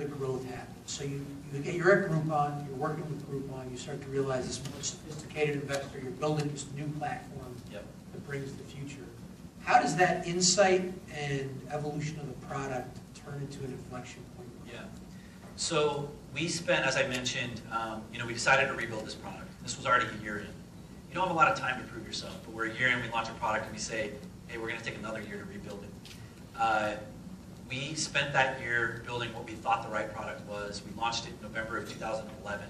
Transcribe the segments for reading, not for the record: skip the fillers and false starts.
the growth happens. So you're at Groupon, you're working with Groupon, you start to realize this more sophisticated investor, you're building this new platform that brings the future. How does that insight and evolution of the product turn into an inflection point? Yeah. So we spent, as I mentioned, we decided to rebuild this product. This was already a year in. You don't have a lot of time to prove yourself, but we're a year in, we launch a product and we say, hey, we're going to take another year to rebuild it. We spent that year building what we thought the right product was. We launched it in November of 2011.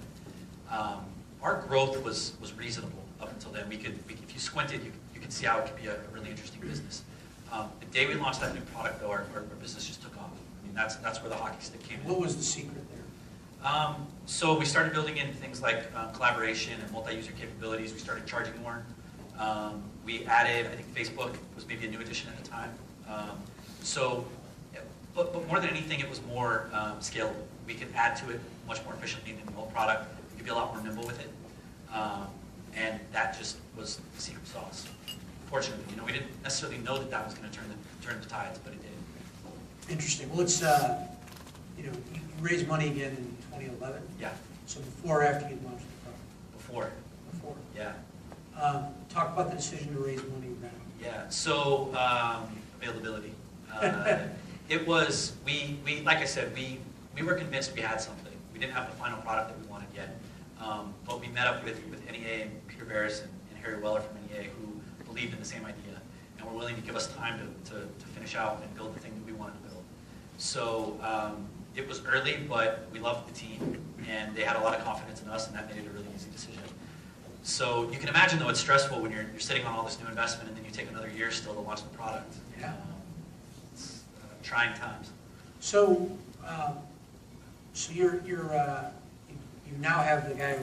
Our growth was reasonable up until then. If you squinted, you could see how it could be a really interesting business. The day we launched that new product, though, our business just took off. I mean, that's where the hockey stick came in. What was the secret there? So we started building in things like collaboration and multi-user capabilities. We started charging more. We added, I think Facebook was maybe a new addition at the time. But more than anything, it was more scalable. We could add to it much more efficiently than the old product. We could be a lot more nimble with it. And that just was the secret sauce. Fortunately, we didn't necessarily know that was going to turn the tides, but it did. Interesting. Well, it's you raised money again in 2011. Yeah. So before or after you launched the product? Before. Before. Yeah. Talk about the decision to raise money then. Yeah. So availability. It was like I said, we were convinced we had something. We didn't have the final product that we wanted yet, but we met up with NEA and Peter Barris and Harry Weller from NEA, who believed in the same idea and were willing to give us time to finish out and build the thing that we wanted to build. So it was early, but we loved the team, and they had a lot of confidence in us, and that made it a really easy decision. So you can imagine, though, it's stressful when you're sitting on all this new investment, and then you take another year still to launch the product. Yeah. Trying times. So, you now have the guy,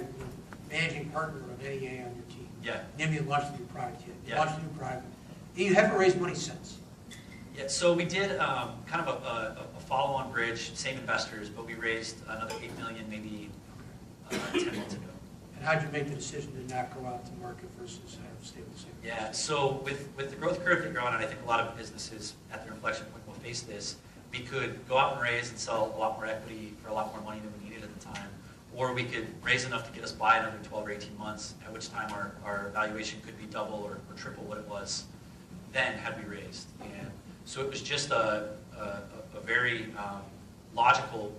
managing partner of NEA on your team. Yeah. You haven't launched the new product yet. You Yeah. launched the new product. You haven't raised money since. Yeah. So we did kind of a follow-on bridge, same investors, but we raised another $8 million maybe 10 months ago. And how did you make the decision to not go out to market versus have stay the same? Yeah. So with the growth curve that you're on, and I think a lot of businesses at their inflection point will face this, we could go out and raise and sell a lot more equity for a lot more money than we needed at the time, or we could raise enough to get us by another 12 or 18 months, at which time our valuation could be double or triple what it was then had we raised. And so it was just a very logical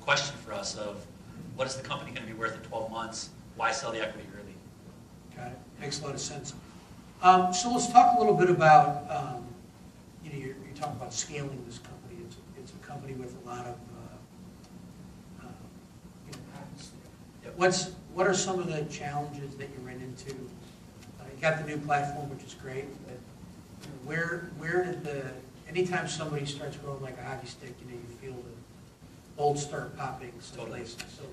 question for us of what is the company going to be worth in 12 months? Why sell the equity early? Got it. Makes a lot of sense. So let's talk a little bit about, you're talking about scaling this company. It's a company with a lot of patents. Yep. What are some of the challenges that you ran into? You got the new platform, which is great, but where did anytime somebody starts growing like a hockey stick, you feel the bolts start popping. Totally. So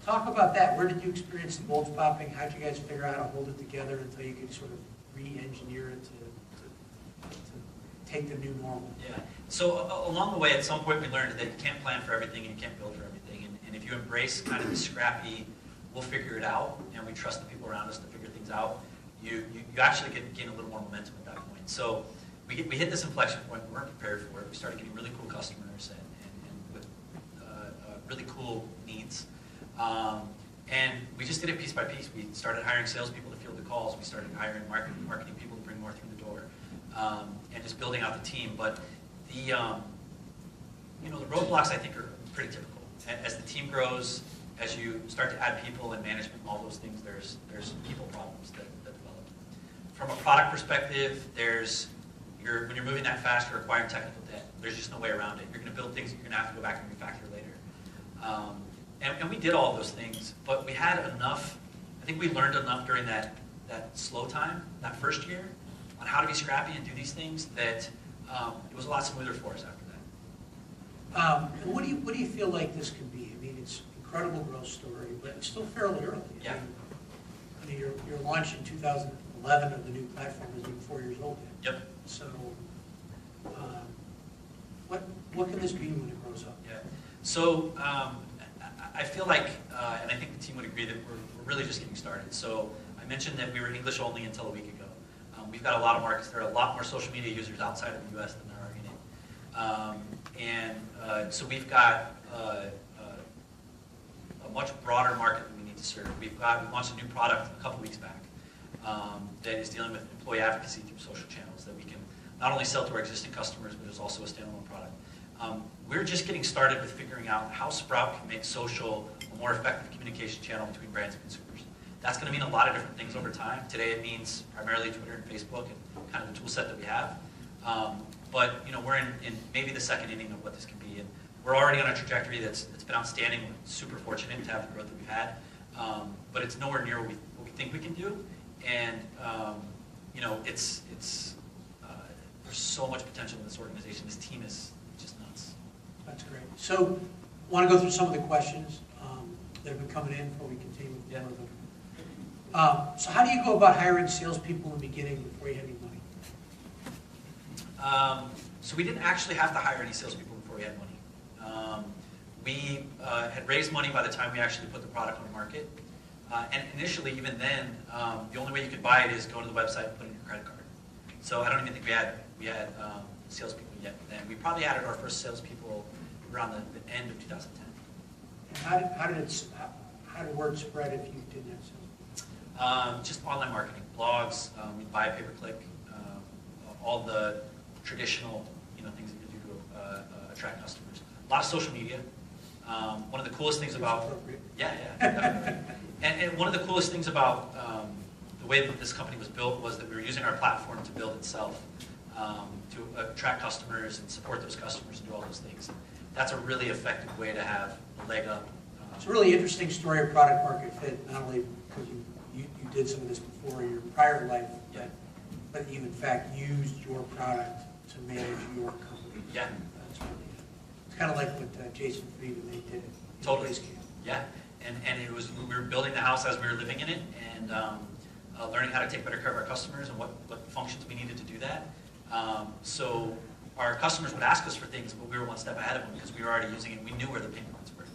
talk about that. Where did you experience the bolts popping? How did you guys figure out how to hold it together until you could sort of re-engineer it to take the new normal? Yeah. So along the way, at some point, we learned that you can't plan for everything and you can't build for everything. And if you embrace kind of the scrappy, we'll figure it out, and we trust the people around us to figure things out, you actually gain a little more momentum at that point. So we hit this inflection point. We weren't prepared for it. We started getting really cool customers and with really cool needs. And we just did it piece by piece. We started hiring salespeople to field the calls. We started hiring marketing people to bring more through the door, and just building out the team. But the roadblocks, I think, are pretty typical. As the team grows, as you start to add people and management, all those things, there's people problems that develop. From a product perspective, when you're moving that fast, you're acquiring technical debt. There's just no way around it. You're going to build things that you're going to have to go back and refactor later. And we did all of those things, but we had enough. I think we learned enough during that slow time, that first year, on how to be scrappy and do these things that it was a lot smoother for us after that. And what do you feel like this could be? I mean, it's an incredible growth story, but it's still fairly early. Yeah. I mean, your launch in 2011 of the new platform is even 4 years old yet. Yep. So, what can this be when it grows up? Yeah. So I feel like, and I think the team would agree, that we're really just getting started. So I mentioned that we were English only until a week ago. We've got a lot of markets. There are a lot more social media users outside of the U.S. than there are in it. So we've got a much broader market than we need to serve. We launched a new product a couple weeks back that is dealing with employee advocacy through social channels that we can not only sell to our existing customers, but is also a standalone product. We're just getting started with figuring out how Sprout can make social a more effective communication channel between brands and consumers. That's going to mean a lot of different things over time. Today it means primarily Twitter and Facebook and kind of the tool set that we have. But we're in maybe the second inning of what this can be. And we're already on a trajectory that's been outstanding. We're super fortunate to have the growth that we've had. But it's nowhere near what we think we can do. And there's so much potential in this organization. This team is just nuts. That's great. So I want to go through some of the questions that have been coming in before we continue with one of them. So how do you go about hiring salespeople in the beginning before you had any money? So we didn't actually have to hire any salespeople before we had money. We had raised money by the time we actually put the product on the market. And initially, even then, the only way you could buy it is go to the website and put in your credit card. So I don't even think we had salespeople yet then. We probably added our first salespeople around the end of 2010. And how did word spread if you didn't have salespeople? Just online marketing, blogs, we buy pay-per-click, all the traditional things that you do to attract customers. A lot of social media. One of the coolest things about definitely. And one of the coolest things about the way that this company was built was that we were using our platform to build itself, to attract customers and support those customers and do all those things. That's a really effective way to have a leg up. It's a really interesting story of product market fit, not only because you did some of this before in your prior life, but you in fact used your product to manage your company. Yeah. That's really, it's kind of like what Jason Fried and they did it. Totally. Yeah. And it was, we were building the house as we were living in it, and learning how to take better care of our customers and what functions we needed to do that. So our customers would ask us for things, but we were one step ahead of them because we were already using it. We knew where the pain points were.